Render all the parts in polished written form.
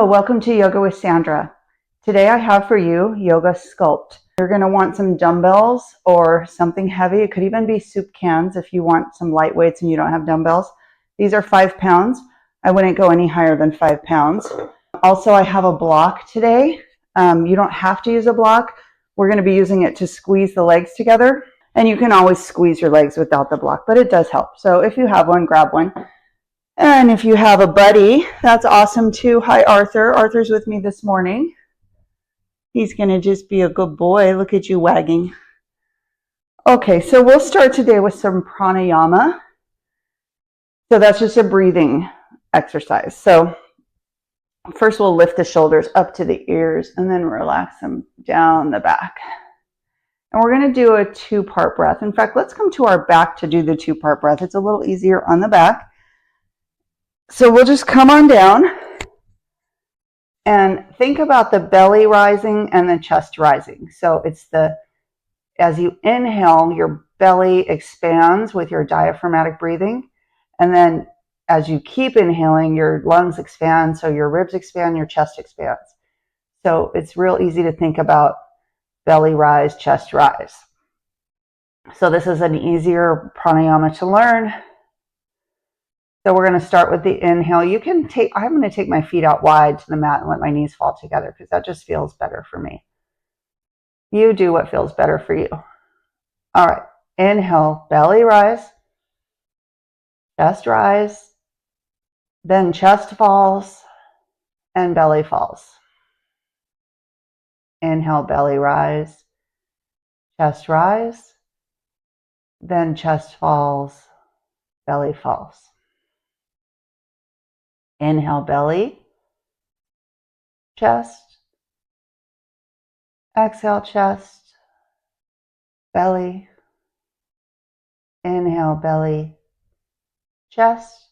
Hello, welcome to Yoga with Sandra. Today I have for you Yoga Sculpt. You're going to want some dumbbells or something heavy. It could even be soup cans if you want some light weights and you don't have dumbbells. These are 5 pounds. I wouldn't go any higher than 5 pounds. Also, I have a block today. You don't have to use a block. We're going to be using it to squeeze the legs together. And you can always squeeze your legs without the block, but it does help. So if you have one, grab one. And if you have a buddy, that's awesome too. Hi, Arthur. Arthur's with me this morning. He's going to just be a good boy. Look at you wagging. Okay, so we'll start today with some pranayama. So that's just a breathing exercise. So first we'll lift the shoulders up to the ears and then relax them down the back. And we're going to do a 2-part breath. In fact, let's come to our back to do the 2-part breath. It's a little easier on the back. So we'll just come on down and think about the belly rising and the chest rising. So it's as you inhale, your belly expands with your diaphragmatic breathing. And then as you keep inhaling, your lungs expand. So your ribs expand, your chest expands. So it's real easy to think about belly rise, chest rise. So this is an easier pranayama to learn. So we're going to start with the inhale. I'm going to take my feet out wide to the mat and let my knees fall together because that just feels better for me. You do what feels better for you. All right. Inhale, belly rise, chest rise, then chest falls and belly falls. Inhale, belly rise, chest rise, then chest falls, belly falls. Inhale, belly, chest. Exhale, chest, belly. Inhale, belly, chest.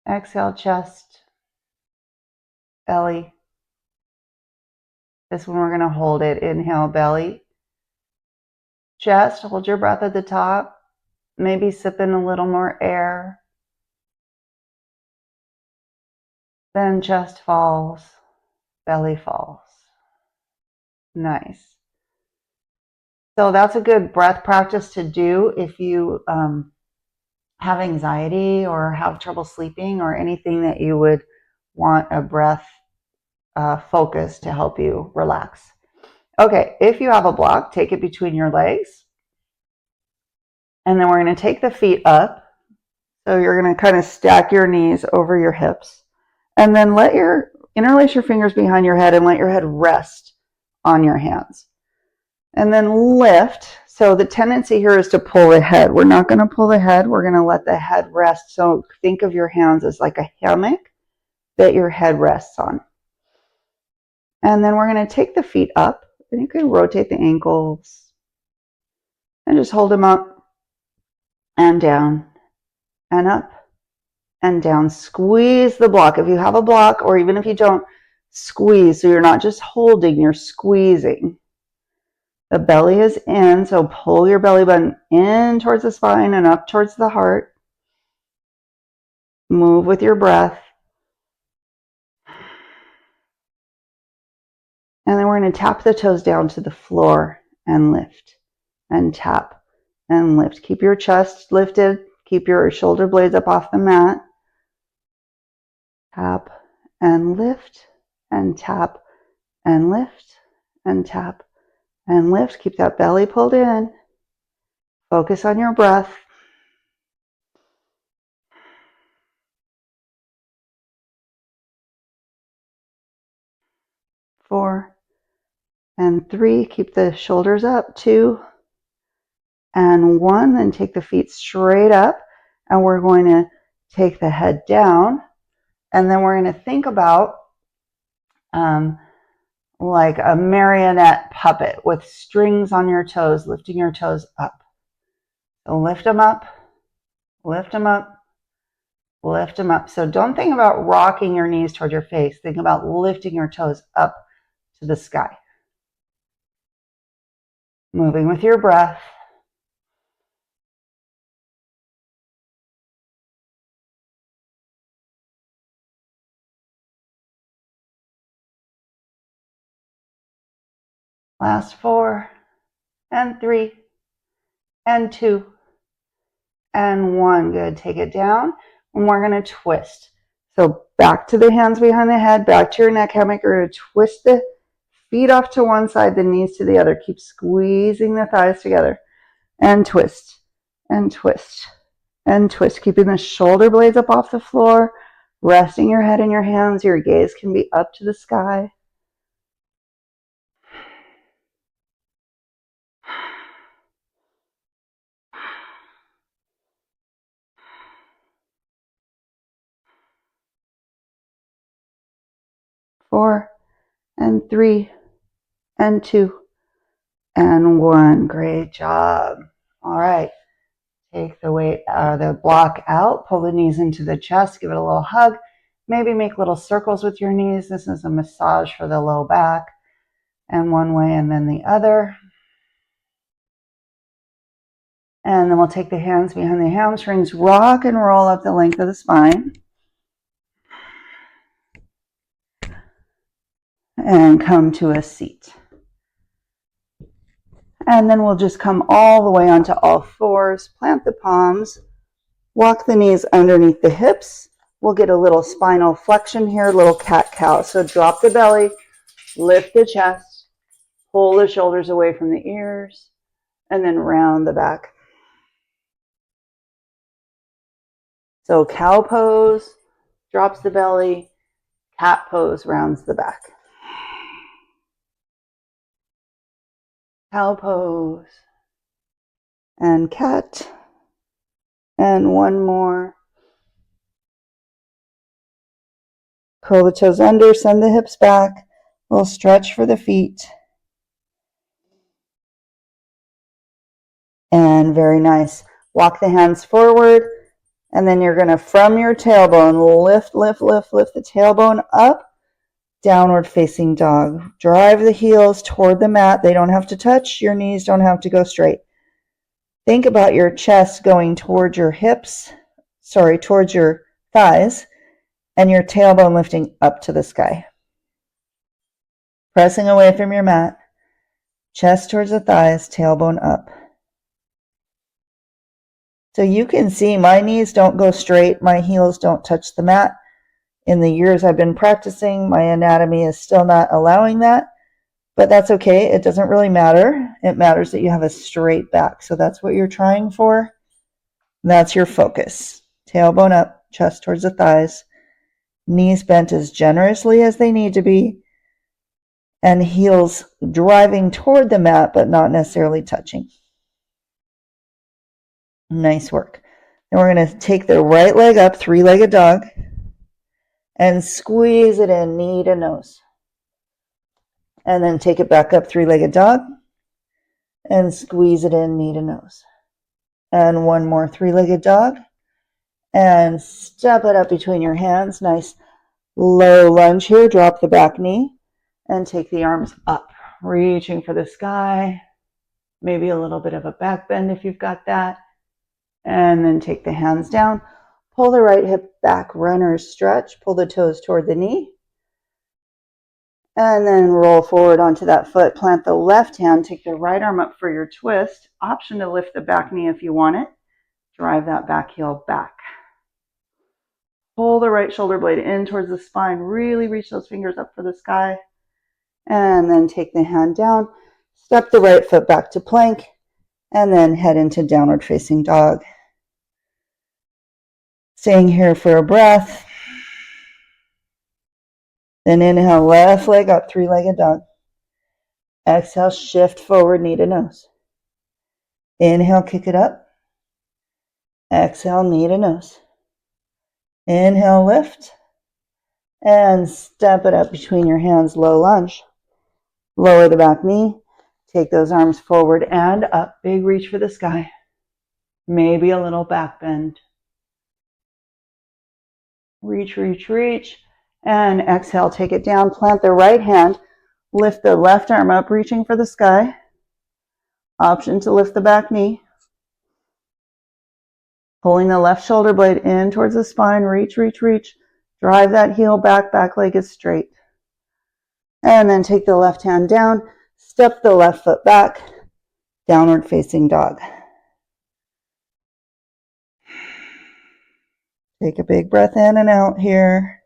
Exhale, chest, belly. This one we're going to hold it. Inhale, belly, chest. Hold your breath at the top. Maybe sip in a little more air. Then chest falls, belly falls. Nice. So that's a good breath practice to do if you have anxiety or have trouble sleeping or anything that you would want a breath focus to help you relax. Okay, if you have a block, take it between your legs. And then we're going to take the feet up. So you're going to kind of stack your knees over your hips. And then interlace your fingers behind your head and let your head rest on your hands. And then lift. So the tendency here is to pull the head. We're not going to pull the head. We're going to let the head rest. So think of your hands as like a hammock that your head rests on. And then we're going to take the feet up. And you can rotate the ankles. And just hold them up and down and up and down. Squeeze the block. If you have a block, or even if you don't, squeeze. So you're not just holding, you're squeezing. The belly is in, so pull your belly button in towards the spine and up towards the heart. Move with your breath. And then we're going to tap the toes down to the floor and lift and tap and lift. Keep your chest lifted. Keep your shoulder blades up off the mat. Tap and lift and tap and lift and tap and lift. Keep that belly pulled in. Focus on your breath. Four and 3. Keep the shoulders up. 2 and 1. Then take the feet straight up. And we're going to take the head down. And then we're going to think about like a marionette puppet with strings on your toes, lifting your toes up. So lift them up, lift them up, lift them up. So don't think about rocking your knees toward your face. Think about lifting your toes up to the sky. Moving with your breath. Last 4 and 3 and 2 and 1. Good. Take it down, and we're going to twist. So back to the hands behind the head, back to your neck hammock. You're going to twist the feet off to one side, the knees to the other. Keep squeezing the thighs together. And twist, and twist, and twist. Keeping the shoulder blades up off the floor, resting your head in your hands. Your gaze can be up to the sky. Four and 3 and 2 and 1. Great job. All right. Take the weight, the block out. Pull the knees into the chest. Give it a little hug. Maybe make little circles with your knees. This is a massage for the low back. And one way and then the other. And then we'll take the hands behind the hamstrings. Rock and roll up the length of the spine. And come to a seat. And then we'll just come all the way onto all fours. Plant the palms. Walk the knees underneath the hips. We'll get a little spinal flexion here, a little cat-cow. So drop the belly, lift the chest, pull the shoulders away from the ears, and then round the back. So cow pose drops the belly, cat pose rounds the back. Cow pose and cat, and one more. Curl the toes under, send the hips back, a little stretch for the feet. And very nice. Walk the hands forward, and then you're going to, from your tailbone, lift the tailbone up, downward facing dog. Drive the heels toward the mat. They don't have to touch. Your knees don't have to go straight. Think about your chest going towards your hips, towards your thighs, and your tailbone lifting up to the sky. Pressing away from your mat, chest towards the thighs, tailbone up. So you can see my knees don't go straight, my heels don't touch the mat. In the years I've been practicing, my anatomy is still not allowing that, but that's okay. It doesn't really matter. It matters that you have a straight back. So that's what you're trying for. That's your focus. Tailbone up, chest towards the thighs, knees bent as generously as they need to be, and heels driving toward the mat, but not necessarily touching. Nice work. Then we're going to take the right leg up, three-legged dog, and squeeze it in, knee to nose. And then take it back up, three-legged dog, and squeeze it in, knee to nose. And one more three-legged dog, and step it up between your hands. Nice low lunge here. Drop the back knee, and take the arms up, reaching for the sky. Maybe a little bit of a back bend if you've got that. And then take the hands down. Pull the right hip back, runner's stretch. Pull the toes toward the knee. And then roll forward onto that foot. Plant the left hand. Take the right arm up for your twist. Option to lift the back knee if you want it. Drive that back heel back. Pull the right shoulder blade in towards the spine. Really reach those fingers up for the sky. And then take the hand down. Step the right foot back to plank. And then head into downward facing dog. Staying here for a breath. Then inhale, left leg up, three-legged dog. Exhale, shift forward, knee to nose. Inhale, kick it up. Exhale, knee to nose. Inhale, lift. And step it up between your hands, low lunge. Lower the back knee. Take those arms forward and up. Big reach for the sky. Maybe a little back bend. Reach, reach, reach. And exhale, take it down. Plant the right hand. Lift the left arm up, reaching for the sky. Option to lift the back knee. Pulling the left shoulder blade in towards the spine. Reach, reach, reach. Drive that heel back. Back leg is straight. And then take the left hand down. Step the left foot back, downward facing dog. Take a big breath in and out here.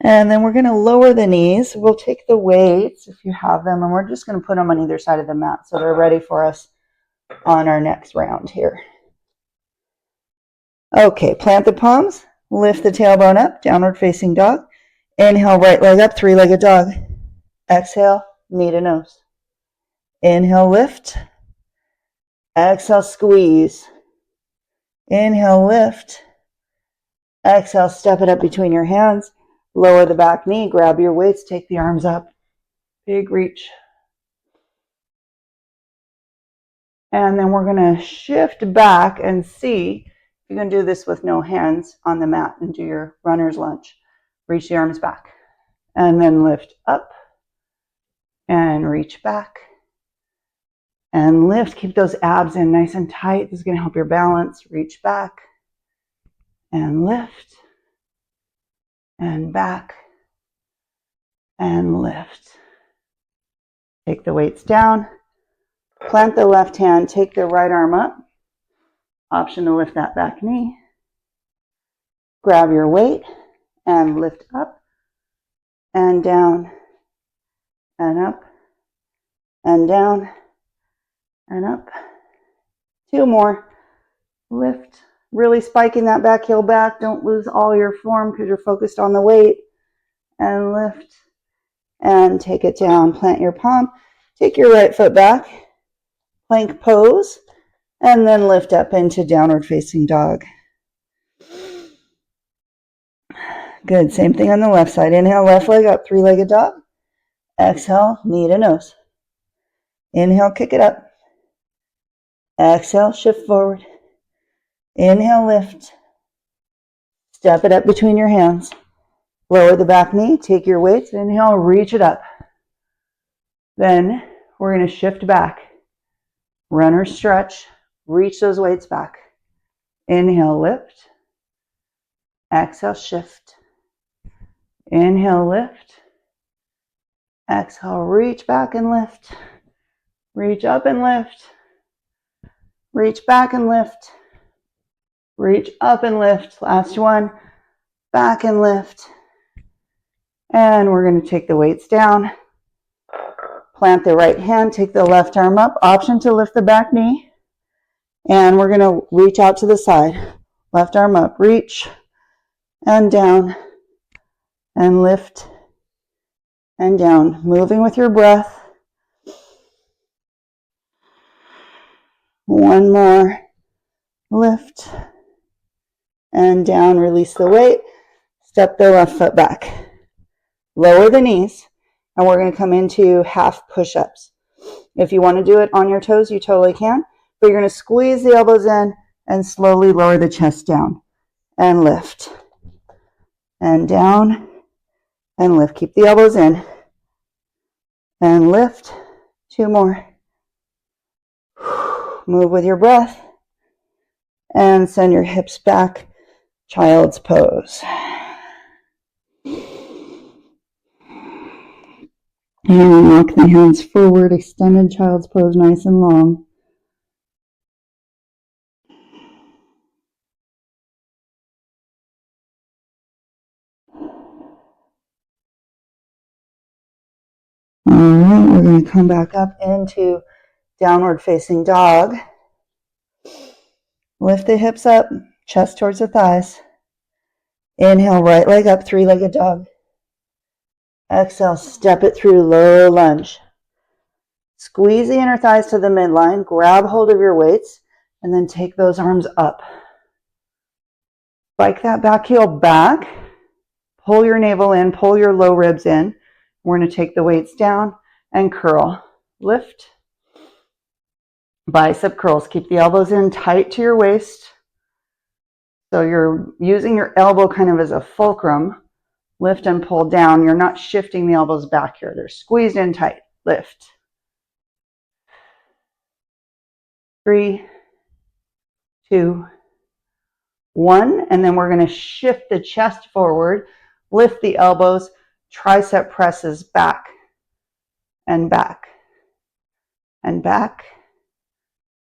And then we're going to lower the knees. We'll take the weights if you have them, and we're just going to put them on either side of the mat so they're ready for us on our next round here. Okay, plant the palms, lift the tailbone up, downward facing dog. Inhale, right leg up, three-legged dog. Exhale, knee to nose. Inhale, lift. Exhale, squeeze. Inhale, lift. Exhale, step it up between your hands. Lower the back knee, grab your weights, take the arms up. Big reach. And then we're going to shift back and see. You're going to do this with no hands on the mat and do your runner's lunge. Reach the arms back. And then lift up. And reach back. And lift. Keep those abs in nice and tight. This is going to help your balance. Reach back. And lift. And back. And lift. Take the weights down. Plant the left hand. Take the right arm up. Option to lift that back knee. Grab your weight and lift up and down and up and down and up. Two more. Lift. Really spiking that back heel back. Don't lose all your form because you're focused on the weight. And lift. And take it down. Plant your palm. Take your right foot back. Plank pose. And then lift up into downward facing dog. Good. Same thing on the left side. Inhale, left leg up, three-legged dog. Exhale, knee to nose. Inhale, kick it up. Exhale, shift forward. Inhale, lift. Step it up between your hands. Lower the back knee. Take your weights. Inhale, reach it up. Then we're going to shift back. Runner stretch. Reach those weights back. Inhale, lift. Exhale, shift. Inhale, lift. Exhale, reach back and lift. Reach up and lift. Reach back and lift. Reach up and lift. Last one. Back and lift. And we're going to take the weights down. Plant the right hand. Take the left arm up. Option to lift the back knee. And we're going to reach out to the side. Left arm up. Reach. And down. And lift. And down. Moving with your breath. One more. Lift. And down. Release the weight. Step the left foot back. Lower the knees. And we're going to come into half push-ups. If you want to do it on your toes, you totally can. But you're going to squeeze the elbows in and slowly lower the chest down. And lift. And down. And lift. Keep the elbows in. And lift. Two more. Move with your breath. And send your hips back. Child's pose. And walk the hands forward. Extended child's pose, nice and long. All right, we're going to come back up into downward facing dog. Lift the hips up, chest towards the thighs. Inhale, right leg up, three-legged dog. Exhale, step it through, low lunge. Squeeze the inner thighs to the midline, grab hold of your weights, and then take those arms up. Spike that back heel back. Pull your navel in, pull your low ribs in. We're going to take the weights down and curl. Lift. Bicep curls. Keep the elbows in tight to your waist. So you're using your elbow kind of as a fulcrum. Lift and pull down. You're not shifting the elbows back here. They're squeezed in tight. Lift. 3, 2, 1, and then we're going to shift the chest forward, lift the elbows, tricep presses back and back and back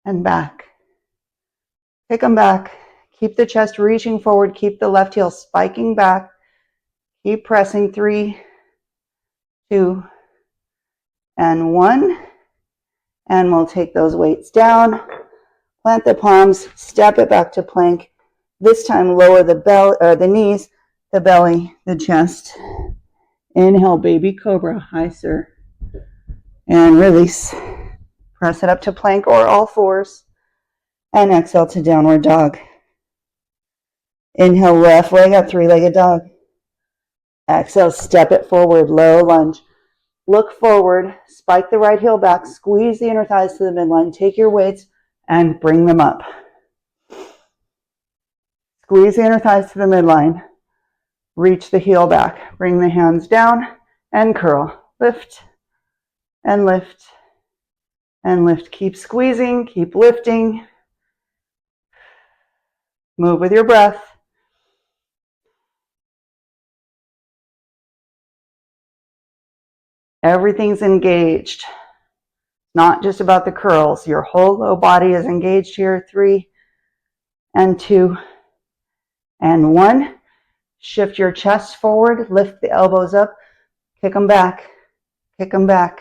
and back. Pick them back. Keep the chest reaching forward. Keep the left heel spiking back. Keep pressing. 3, 2, and 1. And we'll take those weights down. Plant the palms. Step it back to plank. This time lower the belly, or the knees, the belly, the chest. Inhale, baby cobra, high sir. And release. Press it up to plank or all fours. And exhale to downward dog. Inhale, left leg up, 3-legged dog. Exhale, step it forward, low lunge. Look forward, spike the right heel back, squeeze the inner thighs to the midline, take your weights and bring them up. Squeeze the inner thighs to the midline. Reach the heel back. Bring the hands down and curl. Lift and lift and lift. Keep squeezing, keep lifting. Move with your breath. Everything's engaged. Not just about the curls. Your whole low body is engaged here. 3 and 2 and 1. Shift your chest forward. Lift the elbows up. Kick them back. Kick them back.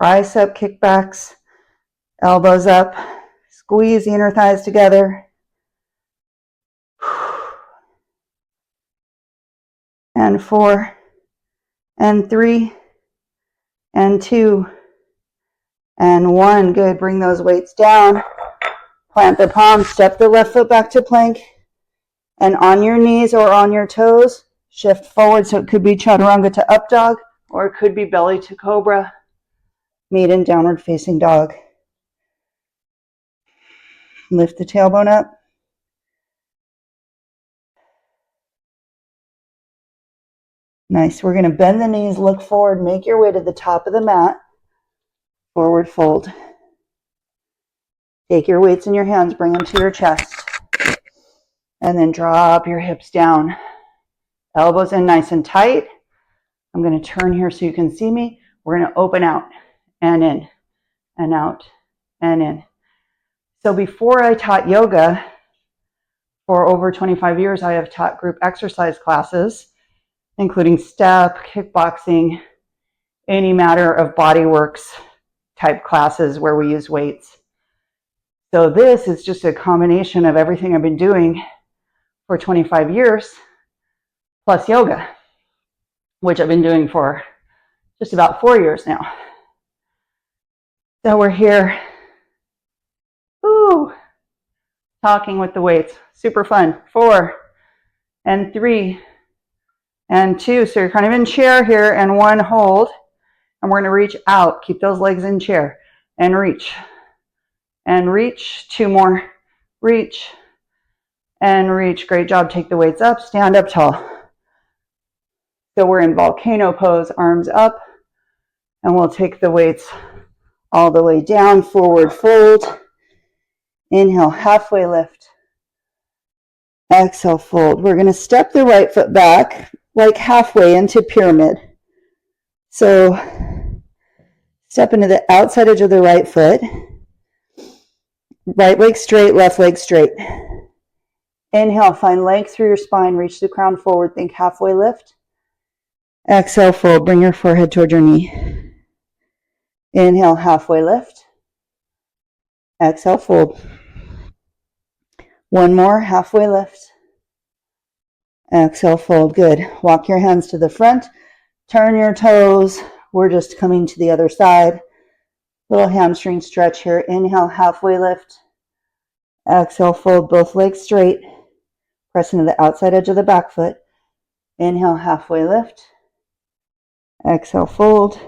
Tricep kickbacks. Elbows up. Squeeze the inner thighs together. And 4 and 3 and 2 and 1. Good. Bring those weights down. Plant the palms. Step the left foot back to plank. And on your knees or on your toes, shift forward. So it could be chaturanga to up dog, or it could be belly to cobra. Meet in downward facing dog. Lift the tailbone up. Nice. We're going to bend the knees, look forward, make your way to the top of the mat. Forward fold. Take your weights in your hands, bring them to your chest. And then drop your hips down. Elbows in nice and tight. I'm going to turn here so you can see me. We're going to open out and in and out and in. So before I taught yoga, for over 25 years, I have taught group exercise classes, including step, kickboxing, any matter of bodyworks type classes where we use weights. So this is just a combination of everything I've been doing for 25 years, plus yoga, which I've been doing for just about 4 years now. So we're here, talking with the weights. Super fun. 4 and 3 and 2. So you're kind of in chair here, and 1, hold. And we're going to reach out. Keep those legs in chair. And reach. And reach. 2 more. Reach. And reach. Great job. Take the weights up. Stand up tall. So we're in volcano pose. Arms up. And we'll take the weights all the way down. Forward fold. Inhale. Halfway lift. Exhale. Fold. We're going to step the right foot back like halfway into pyramid. So step into the outside edge of the right foot. Right leg straight, left leg straight. Inhale, find length through your spine. Reach the crown forward. Think halfway lift. Exhale, fold. Bring your forehead toward your knee. Inhale, halfway lift. Exhale, fold. 1 more, halfway lift. Exhale, fold. Good. Walk your hands to the front. Turn your toes. We're just coming to the other side. Little hamstring stretch here. Inhale, halfway lift. Exhale, fold both legs straight. Press into the outside edge of the back foot. Inhale, halfway lift. Exhale, fold.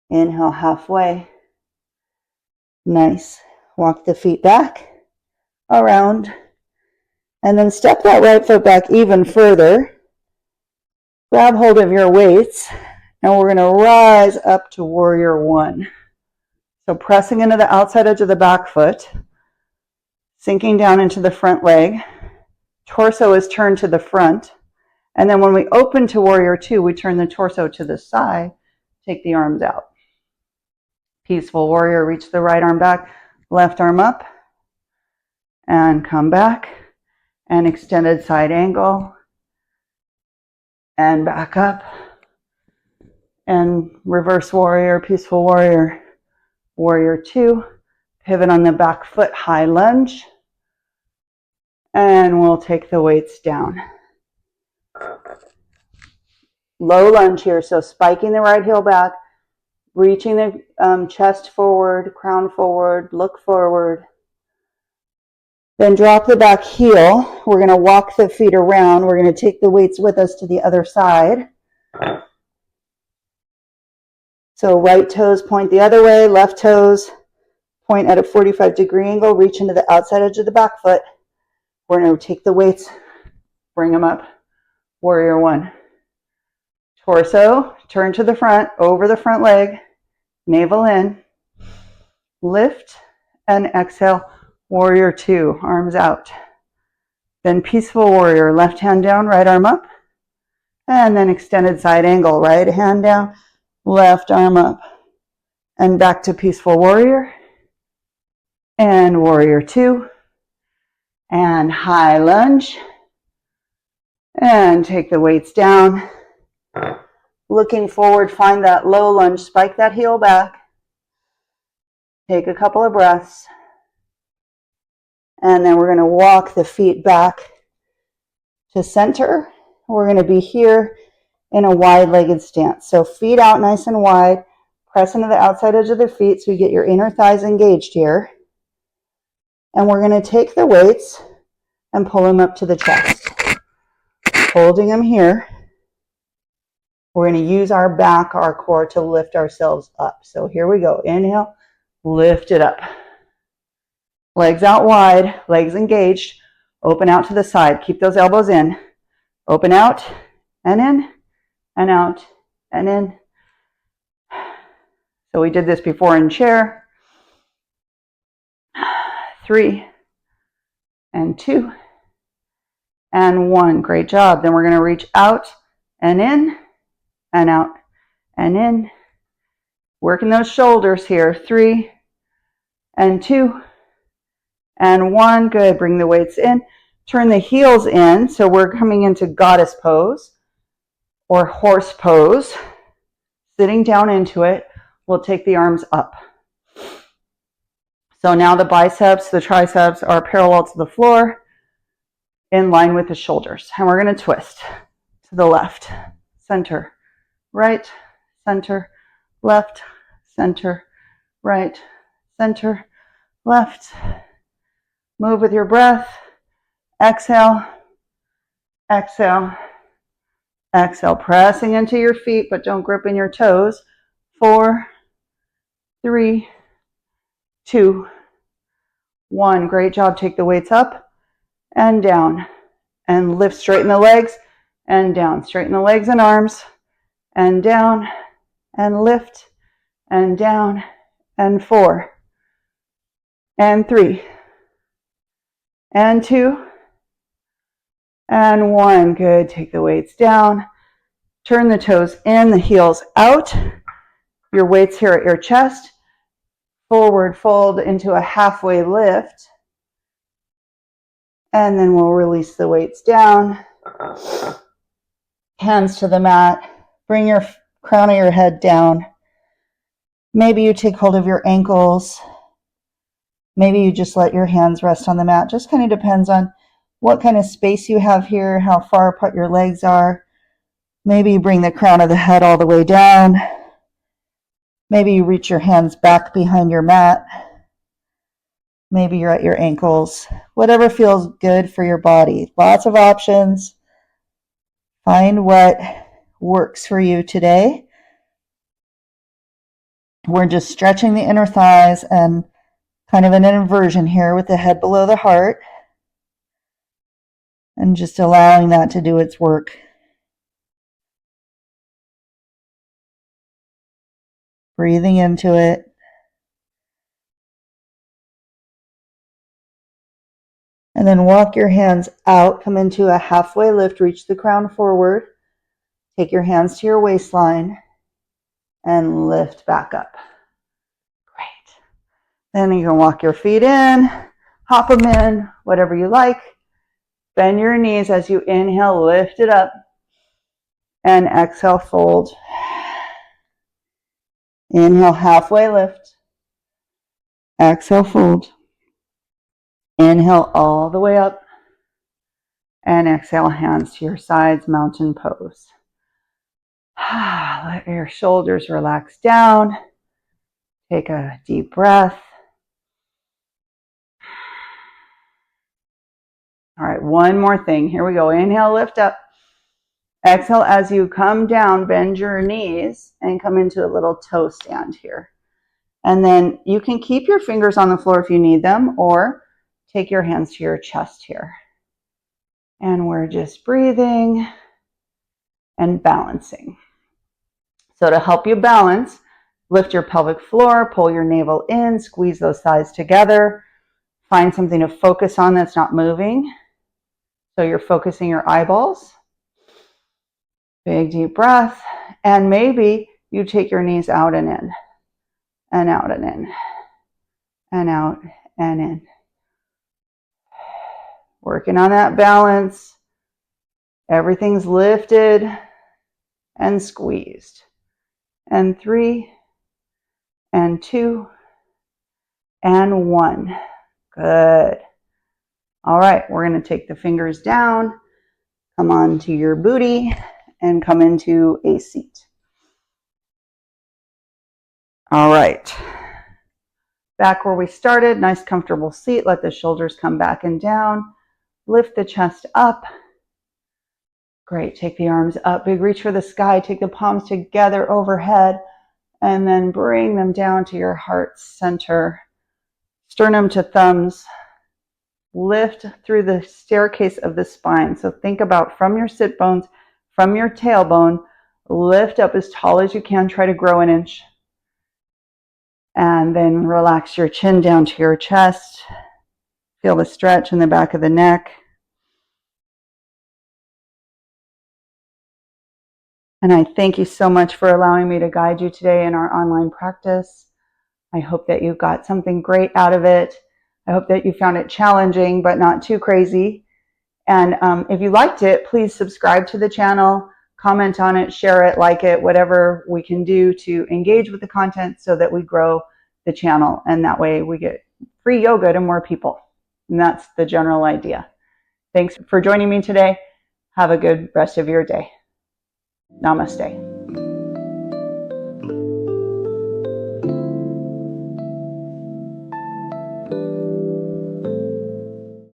Inhale, halfway. Nice. Walk the feet back, around, and then step that right foot back even further. Grab hold of your weights, and we're going to rise up to warrior 1. So pressing into the outside edge of the back foot. Sinking down into the front leg. Torso is turned to the front. And then when we open to warrior two, we turn the torso to the side, take the arms out. Peaceful warrior, reach the right arm back, left arm up, and come back, and extended side angle, and back up, and reverse warrior, peaceful warrior, warrior two, pivot on the back foot, high lunge, and we'll take the weights down. Low lunge here, so spiking the right heel back, reaching the chest forward, crown forward, look forward. Then drop the back heel. We're going to walk the feet around. We're going to take the weights with us to the other side. So right toes point the other way, left toes point at a 45-degree angle, reach into the outside edge of the back foot. We're going to take the weights, bring them up. Warrior one. Torso, turn to the front, over the front leg, navel in, lift, and exhale. Warrior two, arms out. Then peaceful warrior, left hand down, right arm up. And then extended side angle, right hand down, left arm up. And back to peaceful warrior. And warrior two. And high lunge. And take the weights down. Looking forward, find that low lunge, spike that heel back. Take a couple of breaths. And then we're going to walk the feet back to center. We're going to be here in a wide-legged stance. So feet out nice and wide. Press into the outside edge of the feet so you get your inner thighs engaged here. And we're going to take the weights and pull them up to the chest. Holding them here. We're going to use our back, our core, to lift ourselves up. So here we go. Inhale, lift it up. Legs out wide, legs engaged. Open out to the side. Keep those elbows in. Open out and in and out and in. So we did this before in chair. 3 and 2 and 1. Great job. Then we're going to reach out and in and out and in. Working those shoulders here. 3 and 2 and 1. Good. Bring the weights in. Turn the heels in. So we're coming into goddess pose or horse pose. Sitting down into it. We'll take the arms up. So now the biceps, the triceps are parallel to the floor, in line with the shoulders. And we're going to twist to the left, center, right, center, left, center, right, center, left. Move with your breath. Exhale, exhale, exhale. Pressing into your feet, but don't grip in your toes. 4, 3, 2, 1. Great job. Take the weights up and down and lift. Straighten the legs and down. Straighten the legs and arms and down and lift and down and 4 and 3 and 2 and 1. Good. Take the weights down. Turn the toes in, the heels out. Your weights here at your chest. Forward fold into a halfway lift. And then we'll release the weights down. Hands to the mat. Bring your crown of your head down. Maybe you take hold of your ankles. Maybe you just let your hands rest on the mat. Just kind of depends on what kind of space you have here, how far apart your legs are. Maybe you bring the crown of the head all the way down. Maybe you reach your hands back behind your mat. Maybe you're at your ankles. Whatever feels good for your body. Lots of options. Find what works for you today. We're just stretching the inner thighs and kind of an inversion here with the head below the heart. And just allowing that to do its work. Breathing into it. And then walk your hands out, come into a halfway lift, reach the crown forward. Take your hands to your waistline and lift back up. Great. Then you can walk your feet in, hop them in, whatever you like. Bend your knees as you inhale, lift it up. And exhale, fold. Inhale, halfway lift. Exhale, fold. Inhale all the way up. And exhale, hands to your sides, mountain pose. Let your shoulders relax down. Take a deep breath. All right, one more thing. Here we go. Inhale, lift up. Exhale, as you come down, bend your knees and come into a little toe stand here. And then you can keep your fingers on the floor if you need them, or take your hands to your chest here. And we're just breathing and balancing. So to help you balance, lift your pelvic floor, pull your navel in, squeeze those thighs together. Find something to focus on that's not moving. So you're focusing your eyeballs. Big deep breath. And maybe you take your knees out and in. And out and in. And out and in. Working on that balance. Everything's lifted and squeezed. And 3, and 2, and 1. Good. All right, we're going to take the fingers down, come onto your booty, and come into a seat. All right. Back where we started, nice comfortable seat. Let the shoulders come back and down. Lift the chest up. Great, take the arms up, big reach for the sky. Take the palms together overhead and then bring them down to your heart center. Sternum to thumbs. Lift through the staircase of the spine. So think about from your sit bones, from your tailbone, lift up as tall as you can. Try to grow an inch. And then relax your chin down to your chest. Feel the stretch in the back of the neck. And I thank you so much for allowing me to guide you today in our online practice. I hope that you got something great out of it. I hope that you found it challenging, but not too crazy. And if you liked it, please subscribe to the channel, comment on it, share it, like it, whatever we can do to engage with the content so that we grow the channel. And that way we get free yoga to more people. And that's the general idea. Thanks for joining me today. Have a good rest of your day. Namaste.